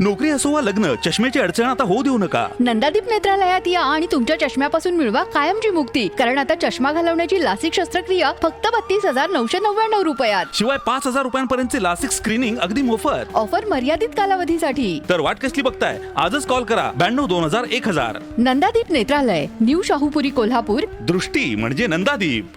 नोकरी असो वा लग्न, चष्म्याची अडचण आता होऊ देऊ नका. नंदादीप नेत्रालयात या आणि तुमच्या चष्म्यापासून मिळवा कायमची मुक्ती. कारण आता चष्मा घालवण्याची लासिक शस्त्रक्रिया फक्त 32,999 रुपयात. शिवाय 5,000 रुपयांपर्यंतचे लासिक स्क्रीनिंग अगदी मोफत. ऑफर मर्यादित कालावधीसाठी. तर वाट कसली बघताय, आजच कॉल करा 92-2000-1000. नंदादीप नेत्रालय, न्यू शाहूपुरी, कोल्हापूर. दृष्टी म्हणजे नंदादीप.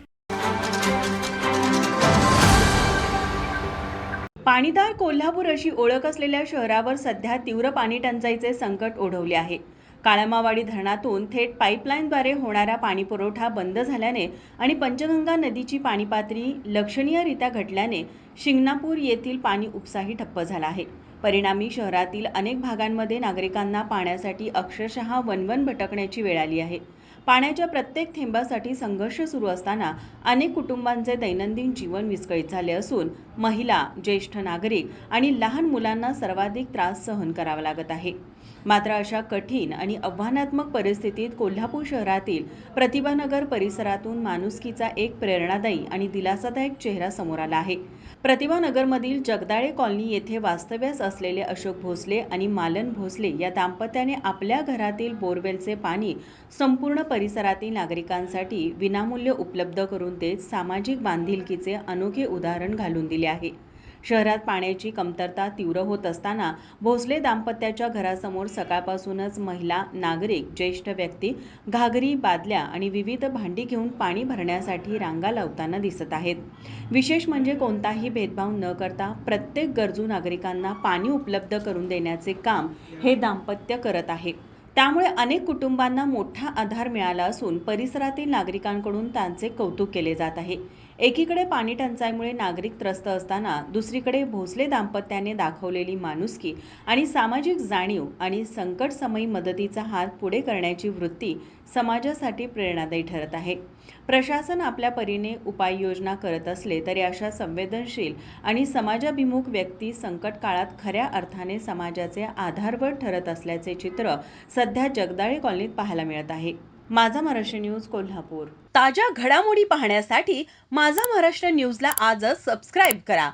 पाणीदार कोल्हापूर अशी ओळख असलेल्या शहरावर सध्या तीव्र पाणी टंचाईचे संकट ओढवले आहे. काळमावाडी धरणातून थेट पाईपलाईनद्वारे होणारा पाणीपुरवठा बंद झाल्याने आणि पंचगंगा नदीची पाणी पातळी लक्षणीयरित्या घटल्याने शिंगणापूर येथील पाणी उपसाही ठप्प झाला आहे. परिणामी शहरातील अनेक भागांमध्ये नागरिकांना पाण्यासाठी अक्षरशः वणवण भटकण्याची वेळ आली आहे. पाण्याच्या प्रत्येक थेंबासाठी संघर्ष सुरू असताना अनेक कुटुंबांचे दैनंदिन जीवन विस्कळीत झाले असून महिला, ज्येष्ठ नागरिक आणि लहान मुलांना सर्वाधिक त्रास सहन करावा लागत आहे. मात्र अशा कठीण आणि आव्हानात्मक परिस्थितीत कोल्हापूर शहरातील प्रतिभानगर परिसरातून माणुसकीचा एक प्रेरणादायी आणि दिलासादायक चेहरा समोर आला आहे. प्रतिभानगरमधील जगदाळे कॉलनी येथे वास्तव्यास असलेले अशोक भोसले आणि मालन भोसले या दाम्पत्याने आपल्या घरातील बोरवेलचे पाणी संपूर्ण परिसरातील नागरिकांसाठी विनामूल्य उपलब्ध करून देत सामाजिक बांधिलकीचे अनोखे उदाहरण घालून दिले आहे. शहरात पाण्याची कमतरता तीव्र होत असताना भोसले दाम्पत्याच्या घरासमोर सकाळपासूनच महिला, नागरिक, ज्येष्ठ व्यक्ती घागरी, बादल्या आणि विविध भांडी घेऊन पाणी भरण्यासाठी रांगा लावताना दिसत आहेत. विशेष म्हणजे कोणताही भेदभाव न करता प्रत्येक गरजू नागरिकांना पाणी उपलब्ध करून देण्याचे काम हे दाम्पत्य करत आहे. त्यामुळे अनेक कुटुंबांना मोठा आधार मिळाला असून परिसरातील नागरिकांकडून त्यांचे कौतुक केले जात आहे. एकीकडे पाणी टंचाईमुळे नागरिक त्रस्त असताना दुसरीकडे भोसले दाम्पत्याने दाखवलेली माणुसकी आणि सामाजिक जाणीव आणि संकटसमयी मदतीचा हात पुढे करण्याची वृत्ती समाजासाठी प्रेरणादायी ठरत आहे. प्रशासन आपल्या परीने उपाययोजना करत असले तरी अशा संवेदनशील आणि समाजाभिमुख व्यक्ती संकट काळात खऱ्या अर्थाने समाजाचे आधारवड ठरत असल्याचे चित्र सध्या जगदाळे कॉलनीत पाहायला मिळत आहे. माझा महाराष्ट्र न्यूज, कोल्हापूर. ताज्या घडामोडी पाहण्यासाठी माझा महाराष्ट्र न्यूजला आजच सबस्क्राईब करा.